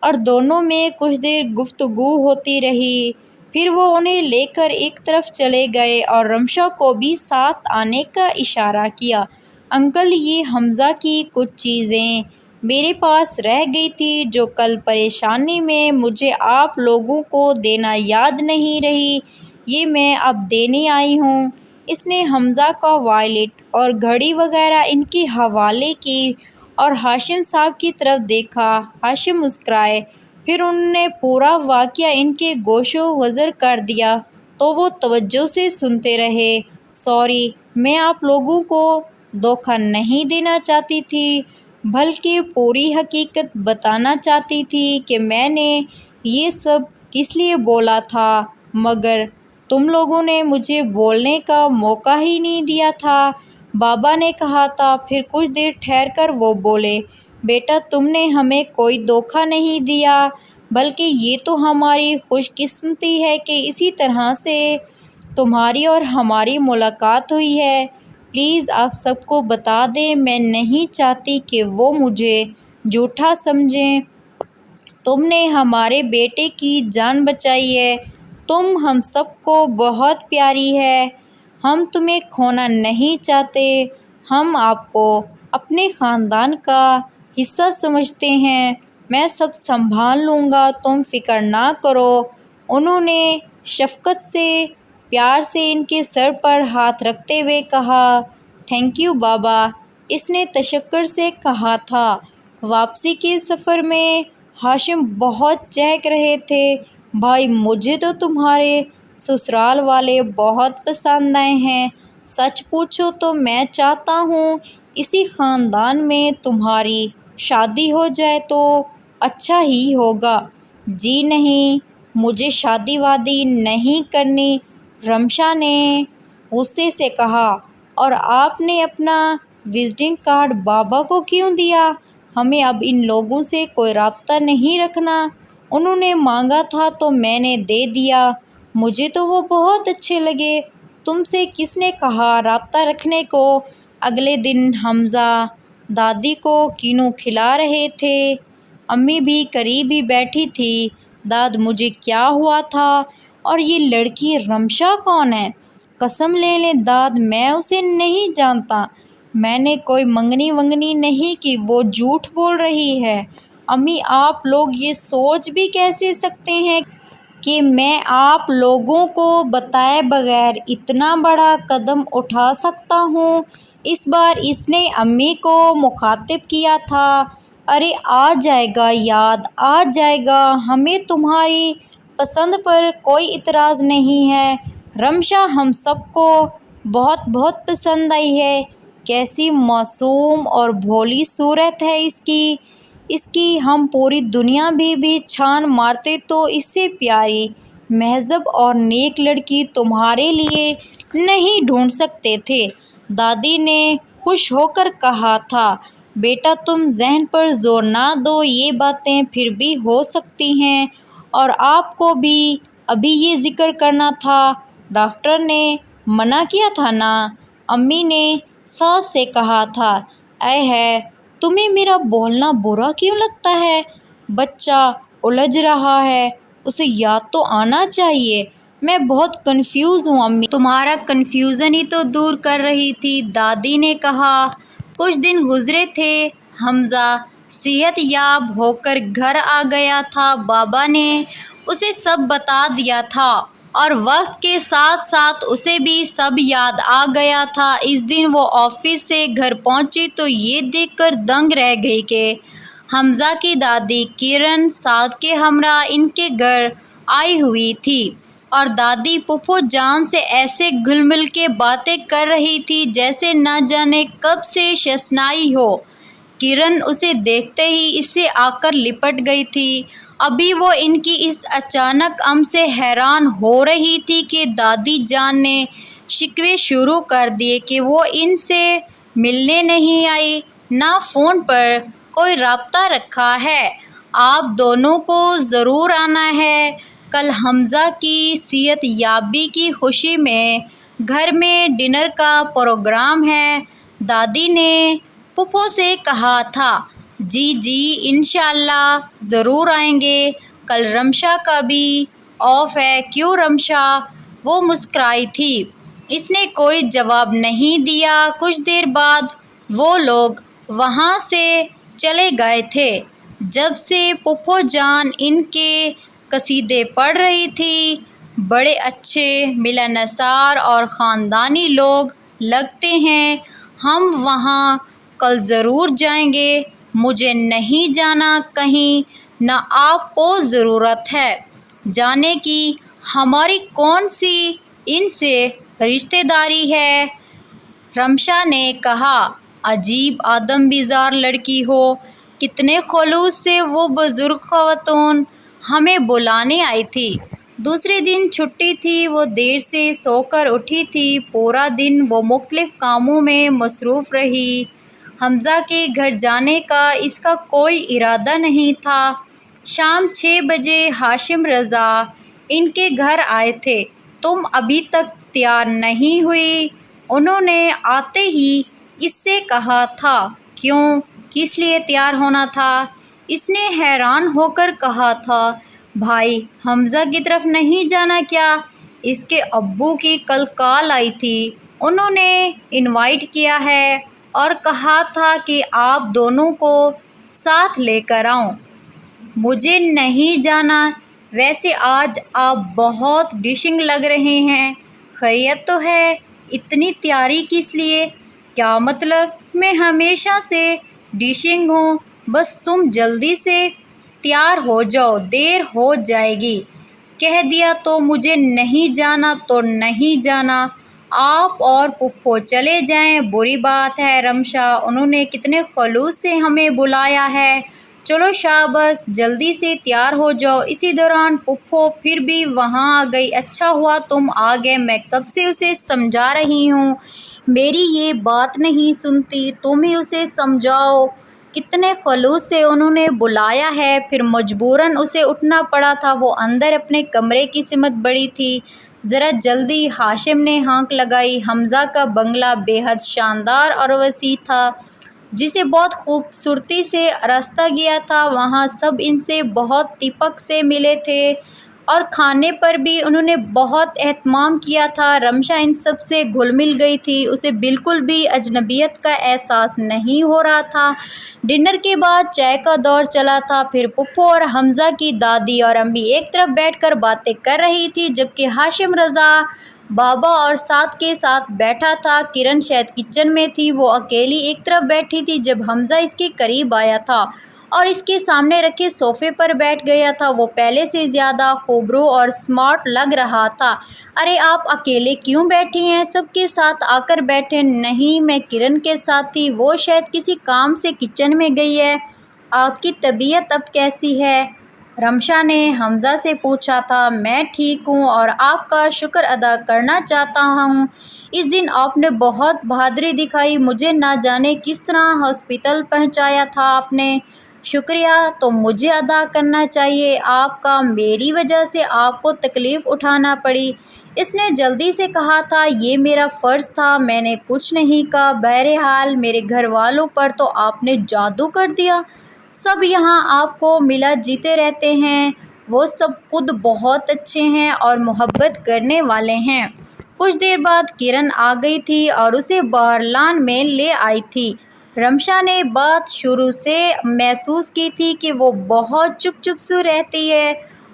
اور دونوں میں کچھ دیر گفتگو ہوتی رہی۔ پھر وہ انہیں لے کر ایک طرف چلے گئے اور رمشا کو بھی ساتھ آنے کا اشارہ کیا۔ انکل، یہ حمزہ کی کچھ چیزیں میرے پاس رہ گئی تھی جو کل پریشانی میں مجھے آپ لوگوں کو دینا یاد نہیں رہی، یہ میں اب دینے آئی ہوں۔ اس نے حمزہ کا وائلیٹ اور گھڑی وغیرہ ان کے حوالے کی اور ہاشم صاحب کی طرف دیکھا۔ ہاشم مسکرائے، پھر انہوں نے پورا واقعہ ان کے گوش و گزر کر دیا تو وہ توجہ سے سنتے رہے۔ سوری، میں آپ لوگوں کو دھوکہ نہیں دینا چاہتی تھی، بلکہ پوری حقیقت بتانا چاہتی تھی کہ میں نے یہ سب کس لیے بولا تھا، مگر تم لوگوں نے مجھے بولنے کا موقع ہی نہیں دیا تھا۔ بابا نے کہا تھا۔ پھر کچھ دیر ٹھہر کر وہ بولے، بیٹا تم نے ہمیں کوئی دھوکہ نہیں دیا، بلکہ یہ تو ہماری خوش قسمتی ہے کہ اسی طرح سے تمہاری اور ہماری ملاقات ہوئی ہے۔ پلیز آپ سب کو بتا دیں، میں نہیں چاہتی کہ وہ مجھے جھوٹا سمجھیں۔ تم نے ہمارے بیٹے کی جان بچائی ہے، تم ہم سب کو بہت پیاری ہے، ہم تمہیں کھونا نہیں چاہتے، ہم آپ کو اپنے خاندان کا حصہ سمجھتے ہیں، میں سب سنبھال لوں گا، تم فکر نہ کرو۔ انہوں نے شفقت سے، پیار سے ان کے سر پر ہاتھ رکھتے ہوئے کہا، تھینک یو بابا، اس نے تشکر سے کہا تھا۔ واپسی کے سفر میں ہاشم بہت چہک رہے تھے، بھائی مجھے تو تمہارے سسرال والے بہت پسند آئے ہیں، سچ پوچھو تو میں چاہتا ہوں اسی خاندان میں تمہاری شادی ہو جائے تو اچھا ہی ہوگا۔ جی نہیں، مجھے شادی وادی نہیں کرنی، رمشا نے غصے سے کہا، اور آپ نے اپنا وزٹنگ کارڈ بابا کو کیوں دیا؟ ہمیں اب ان لوگوں سے کوئی رابطہ نہیں رکھنا، انہوں نے مانگا تھا تو میں نے دے دیا، مجھے تو وہ بہت اچھے لگے، تم سے کس نے کہا رابطہ رکھنے کو؟ اگلے دن حمزہ دادی کو کینو کھلا رہے تھے، امی بھی قریب ہی بیٹھی تھی۔ داد مجھے کیا ہوا تھا، اور یہ لڑکی رمشا کون ہے؟ قسم لے لیں داد میں اسے نہیں جانتا، میں نے کوئی منگنی ونگنی نہیں کی، وہ جھوٹ بول رہی ہے۔ امی آپ لوگ یہ سوچ بھی کیسے سکتے ہیں کہ میں آپ لوگوں کو بتائے بغیر اتنا بڑا قدم اٹھا سکتا ہوں؟ اس بار اس نے امی کو مخاطب کیا تھا، ارے آ جائے گا یاد، آ جائے گا، ہمیں تمہاری پسند پر کوئی اعتراض نہیں ہے، رمشا ہم سب کو بہت بہت پسند آئی ہے، کیسی معصوم اور بھولی صورت ہے اس کی ہم پوری دنیا بھی چھان مارتے تو اس سے پیاری، مہذب اور نیک لڑکی تمہارے لیے نہیں ڈھونڈ سکتے تھے۔ دادی نے خوش ہو کر کہا تھا، بیٹا تم ذہن پر زور نہ دو، یہ باتیں پھر بھی ہو سکتی ہیں، اور آپ کو بھی ابھی یہ ذکر کرنا تھا، ڈاکٹر نے منع کیا تھا نا؟ امی نے ساس سے کہا تھا۔ اے ہے، تمہیں میرا بولنا برا کیوں لگتا ہے؟ بچہ الجھ رہا ہے، اسے یاد تو آنا چاہیے۔ میں بہت کنفیوز ہوں امی، تمہارا کنفیوژن ہی تو دور کر رہی تھی، دادی نے کہا۔ کچھ دن گزرے تھے، حمزہ صحت یاب ہو کر گھر آ گیا تھا، بابا نے اسے سب بتا دیا تھا، اور وقت کے ساتھ ساتھ اسے بھی سب یاد آ گیا تھا۔ اس دن وہ آفس سے گھر پہنچی تو یہ دیکھ کر دنگ رہ گئی کہ حمزہ کی دادی کرن سعد کے ہمراہ ان کے گھر آئی ہوئی تھی، اور دادی پھپھو جان سے ایسے گھل مل کے باتیں کر رہی تھی جیسے نہ جانے کب سے ششنائی ہو۔ کرن اسے دیکھتے ہی اس سے آ کر لپٹ گئی تھی، ابھی وہ ان کی اس اچانک آمد سے حیران ہو رہی تھی کہ دادی جان نے شکوے شروع کر دیے کہ وہ ان سے ملنے نہیں آئی، نہ فون پر کوئی رابطہ رکھا ہے، آپ دونوں کو ضرور آنا ہے، کل حمزہ کی صحت یابی کی خوشی میں گھر میں ڈنر کا پروگرام ہے، دادی نے پھپھو سے کہا تھا۔ جی جی انشاءاللہ ضرور آئیں گے، کل رمشا کا بھی آف ہے، کیوں رمشا؟ وہ مسکرائی تھی، اس نے کوئی جواب نہیں دیا۔ کچھ دیر بعد وہ لوگ وہاں سے چلے گئے تھے۔ جب سے پھپھو جان ان کے قصیدے پڑھ رہی تھی، بڑے اچھے ملنسار اور خاندانی لوگ لگتے ہیں، ہم وہاں کل ضرور جائیں گے۔ مجھے نہیں جانا کہیں، نہ آپ کو ضرورت ہے جانے کی، ہماری کون سی ان سے رشتہ داری ہے؟ رمشا نے کہا، عجیب آدم بیزار لڑکی ہو، کتنے خلوص سے وہ بزرگ خاتون ہمیں بلانے آئی تھی۔ دوسرے دن چھٹی تھی، وہ دیر سے سو کر اٹھی تھی۔ پورا دن وہ مختلف کاموں میں مصروف رہی۔ حمزہ کے گھر جانے کا اس کا کوئی ارادہ نہیں تھا۔ شام 6 بجے ہاشم رضا ان کے گھر آئے تھے۔ تم ابھی تک تیار نہیں ہوئی؟ انہوں نے آتے ہی اس سے کہا تھا۔ کیوں، کس لیے تیار ہونا تھا؟ اس نے حیران ہو کر کہا تھا۔ بھائی حمزہ کی طرف نہیں جانا کیا؟ اس کے ابو کی کل کال آئی تھی، انہوں نے انوائٹ کیا ہے اور کہا تھا کہ آپ دونوں کو ساتھ لے کر آؤں۔ مجھے نہیں جانا۔ ویسے آج آپ بہت ڈیشنگ لگ رہے ہیں، خیریت تو ہے؟ اتنی تیاری کس لیے؟ کیا مطلب؟ میں ہمیشہ سے ڈیشنگ ہوں، بس تم جلدی سے تیار ہو جاؤ، دیر ہو جائے گی۔ کہہ دیا تو مجھے نہیں جانا تو نہیں جانا، آپ اور پھپھو چلے جائیں۔ بری بات ہے رمشا، انہوں نے کتنے خلوص سے ہمیں بلایا ہے۔ چلو شاباش، جلدی سے تیار ہو جاؤ۔ اسی دوران پھپھو پھر بھی وہاں آ گئی۔ اچھا ہوا تم آ گئے، میں کب سے اسے سمجھا رہی ہوں، میری یہ بات نہیں سنتی، تم ہی اسے سمجھاؤ۔ کتنے خلوص سے انہوں نے بلایا ہے، پھر مجبوراً اسے اٹھنا پڑا تھا۔ وہ اندر اپنے کمرے کی سمت بڑھی تھی۔ ذرا جلدی، ہاشم نے ہانک لگائی۔ حمزہ کا بنگلہ بے حد شاندار اور وسیع تھا، جسے بہت خوبصورتی سے آراستہ گیا تھا۔ وہاں سب ان سے بہت تپک سے ملے تھے اور کھانے پر بھی انہوں نے بہت اہتمام کیا تھا۔ رمشا ان سب سے گھل مل گئی تھی، اسے بالکل بھی اجنبیت کا احساس نہیں ہو رہا تھا۔ ڈنر کے بعد چائے کا دور چلا تھا۔ پھر پھپھو اور حمزہ کی دادی اور امی ایک طرف بیٹھ کر باتیں کر رہی تھی، جبکہ ہاشم رضا بابا اور ساتھ کے ساتھ بیٹھا تھا۔ کرن شاید کچن میں تھی، وہ اکیلی ایک طرف بیٹھی تھی۔ جب حمزہ اس کے قریب آیا تھا اور اس کے سامنے رکھے صوفے پر بیٹھ گیا تھا، وہ پہلے سے زیادہ خوبرو اور سمارٹ لگ رہا تھا۔ ارے آپ اکیلے کیوں بیٹھی ہیں؟ سب کے ساتھ آ کر بیٹھیں۔ نہیں، میں کرن کے ساتھ تھی، وہ شاید کسی کام سے کچن میں گئی ہے۔ آپ کی طبیعت اب کیسی ہے؟ رمشا نے حمزہ سے پوچھا تھا۔ میں ٹھیک ہوں اور آپ کا شکر ادا کرنا چاہتا ہوں۔ اس دن آپ نے بہت بہادری دکھائی، مجھے نہ جانے کس طرح ہاسپٹل پہنچایا تھا آپ نے۔ شکریہ تو مجھے ادا کرنا چاہیے آپ کا، میری وجہ سے آپ کو تکلیف اٹھانا پڑی۔ اس نے جلدی سے کہا تھا۔ یہ میرا فرض تھا، میں نے کچھ نہیں کہا۔ بہرحال میرے گھر والوں پر تو آپ نے جادو کر دیا، سب یہاں آپ کو ملا جیتے رہتے ہیں، وہ سب خود بہت اچھے ہیں اور محبت کرنے والے ہیں۔ کچھ دیر بعد کرن آ گئی تھی اور اسے باہر لان میں لے آئی تھی۔ رمشا نے بات شروع سے محسوس کی تھی کہ وہ بہت چپ چپ سو رہتی ہے۔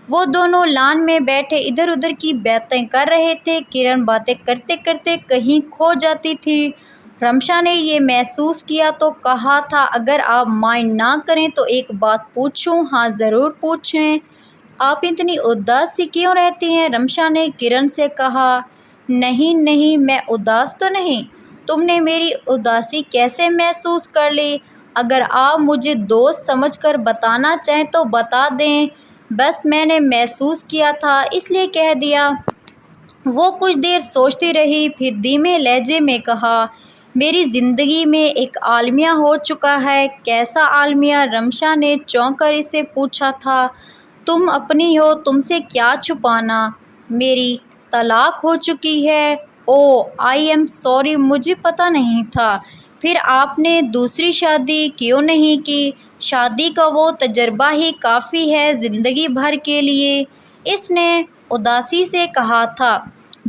وہ دونوں لان میں بیٹھے ادھر ادھر کی باتیں کر رہے تھے۔ کرن باتیں کرتے کرتے کہیں کھو جاتی تھی۔ رمشا نے یہ محسوس کیا تو کہا تھا، اگر آپ مائنڈ نہ کریں تو ایک بات پوچھوں؟ ہاں ضرور پوچھیں۔ آپ اتنی اداس سی کیوں رہتی ہیں؟ رمشا نے کرن سے کہا۔ نہیں نہیں، میں اداس تو نہیں۔ تم نے میری اداسی کیسے محسوس کر لی؟ اگر آپ مجھے دوست سمجھ کر بتانا چاہیں تو بتا دیں، بس میں نے محسوس کیا تھا اس لیے کہہ دیا۔ وہ کچھ دیر سوچتی رہی، پھر دھیمے لہجے میں کہا، میری زندگی میں ایک عالمیہ ہو چکا ہے۔ کیسا عالمیہ؟ رمشا نے چونک کر اسے پوچھا تھا۔ تم اپنی ہو، تم سے کیا چھپانا؟ میری طلاق ہو چکی ہے۔ اوہ آئی ایم سوری، مجھے پتہ نہیں تھا۔ پھر آپ نے دوسری شادی کیوں نہیں کی؟ شادی کا وہ تجربہ ہی کافی ہے زندگی بھر کے لیے، اس نے اداسی سے کہا تھا۔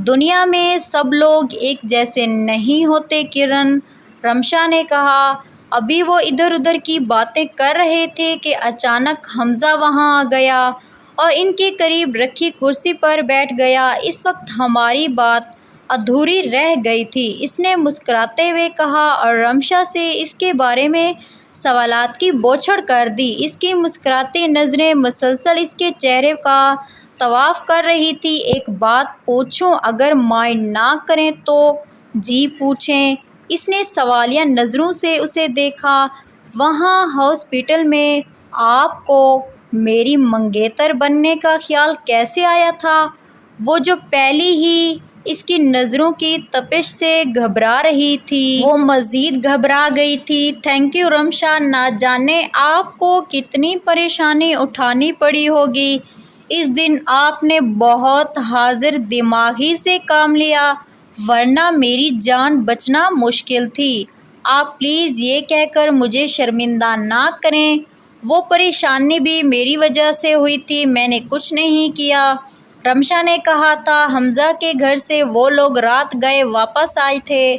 دنیا میں سب لوگ ایک جیسے نہیں ہوتے کرن، رمشا نے کہا۔ ابھی وہ ادھر ادھر کی باتیں کر رہے تھے کہ اچانک حمزہ وہاں آ گیا اور ان کے قریب رکھی کرسی پر بیٹھ گیا۔ اس وقت ہماری بات ادھوری رہ گئی تھی، اس نے مسکراتے ہوئے کہا اور رمشا سے اس کے بارے میں سوالات کی بوچھڑ کر دی۔ اس کی مسکراتی نظریں مسلسل اس کے چہرے کا طواف کر رہی تھی۔ ایک بات پوچھوں اگر مائنڈ نہ کریں تو؟ جی پوچھیں۔ اس نے سوالیہ نظروں سے اسے دیکھا۔ وہاں ہاسپٹل میں آپ کو میری منگیتر بننے کا خیال کیسے آیا تھا؟ وہ جو پہلی ہی اس کی نظروں کی تپش سے گھبرا رہی تھی وہ مزید گھبرا گئی تھی۔ تھینک یو رمشا، نہ جانے آپ کو کتنی پریشانی اٹھانی پڑی ہوگی۔ اس دن آپ نے بہت حاضر دماغی سے کام لیا، ورنہ میری جان بچنا مشکل تھی۔ آپ پلیز یہ کہہ کر مجھے شرمندہ نہ کریں، وہ پریشانی بھی میری وجہ سے ہوئی تھی، میں نے کچھ نہیں کیا۔ رمشا نے کہا تھا حمزہ کے گھر سے وہ لوگ رات گئے واپس آئے تھے۔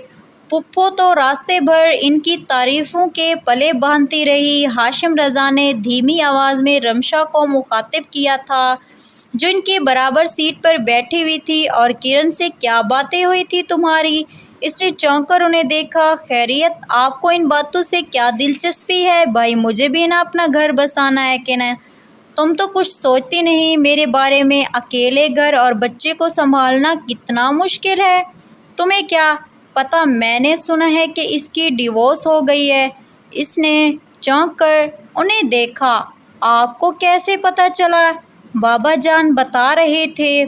پھپھو تو راستے بھر ان کی تعریفوں کے پلے باندھتی رہی۔ ہاشم رضا نے دھیمی آواز میں رمشا کو مخاطب کیا تھا جو ان کے برابر سیٹ پر بیٹھی ہوئی تھی، اور کرن سے کیا باتیں ہوئی تھی تمہاری؟ اس نے چونک کر انہیں دیکھا۔ خیریت، آپ کو ان باتوں سے کیا دلچسپی ہے؟ بھائی مجھے بھی نہ اپنا گھر بسانا ہے کہ نہ؟ تم تو کچھ سوچتی نہیں میرے بارے میں۔ اکیلے گھر اور بچے کو سنبھالنا کتنا مشکل ہے، تمہیں کیا پتہ؟ میں نے سنا ہے کہ اس کی ڈیورس ہو گئی ہے۔ اس نے چونک کر انہیں دیکھا۔ آپ کو کیسے پتہ چلا؟ بابا جان بتا رہے تھے۔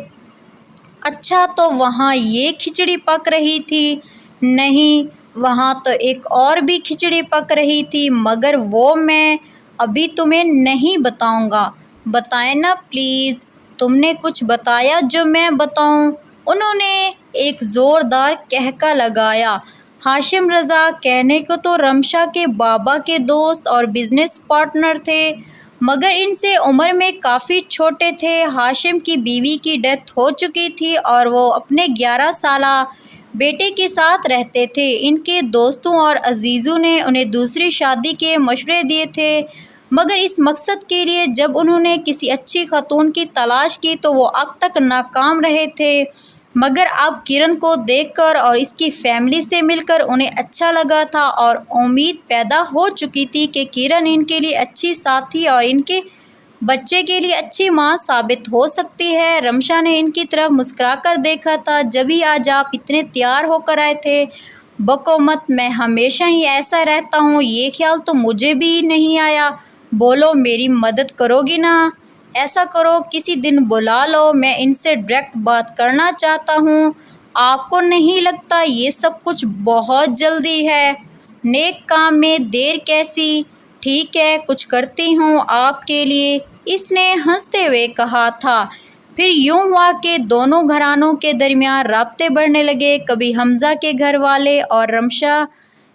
اچھا، تو وہاں یہ کھچڑی پک رہی تھی؟ نہیں، وہاں تو ایک اور بھی کھچڑی پک رہی تھی، مگر وہ میں ابھی تمہیں نہیں بتاؤں گا۔ بتائیں نا پلیز۔ تم نے کچھ بتایا جو میں بتاؤں؟ انہوں نے ایک زوردار کہکا لگایا۔ ہاشم رضا کہنے کو تو رمشا کے بابا کے دوست اور بزنس پارٹنر تھے، مگر ان سے عمر میں کافی چھوٹے تھے۔ ہاشم کی بیوی کی ڈیتھ ہو چکی تھی اور وہ اپنے 11 سالہ بیٹے کے ساتھ رہتے تھے۔ ان کے دوستوں اور عزیزوں نے انہیں دوسری شادی کے مشورے دیے تھے، مگر اس مقصد کے لیے جب انہوں نے کسی اچھی خاتون کی تلاش کی تو وہ اب تک ناکام رہے تھے۔ مگر اب کرن کو دیکھ کر اور اس کی فیملی سے مل کر انہیں اچھا لگا تھا، اور امید پیدا ہو چکی تھی کہ کرن ان کے لیے اچھی ساتھی اور ان کے بچے کے لیے اچھی ماں ثابت ہو سکتی ہے۔ رمشا نے ان کی طرف مسکرا کر دیکھا تھا۔ جبھی آج آپ اتنے تیار ہو کر آئے تھے؟ بکو مت، میں ہمیشہ ہی ایسا رہتا ہوں، یہ خیال تو مجھے بھی نہیں آیا۔ بولو، میری مدد کرو گی نا؟ ایسا کرو، کسی دن بلا لو، میں ان سے ڈائریکٹ بات کرنا چاہتا ہوں۔ آپ کو نہیں لگتا یہ سب کچھ بہت جلدی ہے؟ نیک کام میں دیر کیسی؟ ٹھیک ہے، کچھ کرتی ہوں آپ کے لیے، اس نے ہنستے ہوئے کہا تھا۔ پھر یوں ہوا کہ دونوں گھرانوں کے درمیان رابطے بڑھنے لگے۔ کبھی حمزہ کے گھر والے اور رمشا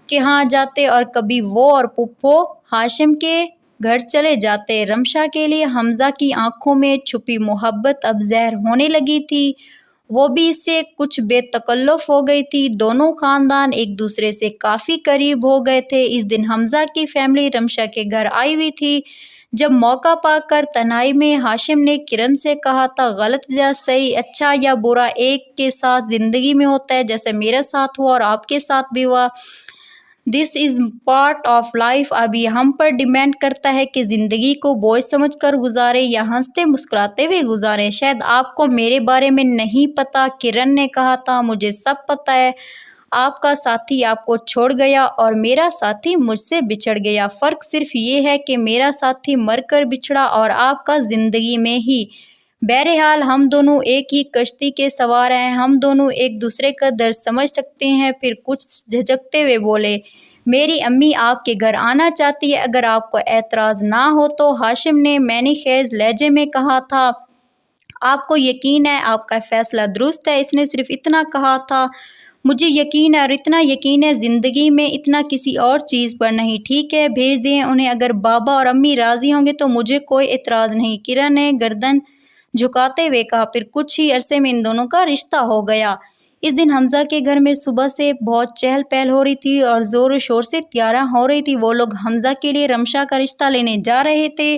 کے ہاں جاتے اور کبھی وہ اور پھپھو ہاشم کے گھر چلے جاتے۔ رمشا کے لیے حمزہ کی آنکھوں میں چھپی محبت اب ظاہر ہونے لگی تھی، وہ بھی اس سے کچھ بے تکلف ہو گئی تھی۔ دونوں خاندان ایک دوسرے سے کافی قریب ہو گئے تھے۔ اس دن حمزہ کی فیملی رمشا کے گھر آئی ہوئی تھی۔ جب موقع پا کر تنہائی میں ہاشم نے کرن سے کہا تھا، غلط یا صحیح، اچھا یا برا ایک کے ساتھ زندگی میں ہوتا ہے، جیسے میرے ساتھ ہوا اور آپ کے ساتھ بھی ہوا۔ دس از پارٹ آف لائف۔ اب یہ ہم پر ڈیپینڈ کرتا ہے کہ زندگی کو بوجھ سمجھ کر گزارے یا ہنستے مسکراتے ہوئے گزارے۔ شاید آپ کو میرے بارے میں نہیں پتا، کرن نے کہا تھا، مجھے سب پتا ہے۔ آپ کا ساتھی آپ کو چھوڑ گیا اور میرا ساتھی مجھ سے بچھڑ گیا۔ فرق صرف یہ ہے کہ میرا ساتھی مر کر بچھڑا اور آپ کا زندگی میں ہی۔ بہرحال ہم دونوں ایک ہی کشتی کے سوار ہیں، ہم دونوں ایک دوسرے کا درد سمجھ سکتے ہیں۔ پھر کچھ جھجکتے ہوئے بولے، میری امی آپ کے گھر آنا چاہتی ہے، اگر آپ کو اعتراض نہ ہو تو؟ ہاشم نے معنی خیز لہجے میں کہا تھا۔ آپ کو یقین ہے آپ کا فیصلہ درست ہے؟ اس نے صرف اتنا کہا تھا۔ مجھے یقین ہے، اور اتنا یقین ہے زندگی میں، اتنا کسی اور چیز پر نہیں۔ ٹھیک ہے، بھیج دیں انہیں، اگر بابا اور امی راضی ہوں گے تو مجھے کوئی اعتراض نہیں۔ کرن نے گردن جھکاتے ہوئے کہا۔ پھر کچھ ہی عرصے میں ان دونوں کا رشتہ ہو گیا۔ اس دن حمزہ کے گھر میں صبح سے بہت چہل پہل ہو رہی تھی اور زور و شور سے تیاریاں ہو رہی تھی۔ وہ لوگ حمزہ کے لیے رمشا کا رشتہ لینے جا رہے تھے۔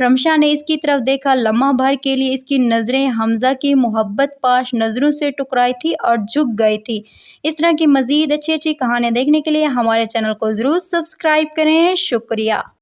رمشا نے اس کی طرف دیکھا، لمحہ بھر کے لیے اس کی نظریں حمزہ کی محبت پاش نظروں سے ٹکرائی تھی اور جھک گئی تھی۔ اس طرح کی مزید اچھی کہانیاں دیکھنے کے لیے ہمارے چینل کو ضرور سبسکرائب کریں۔ شکریہ۔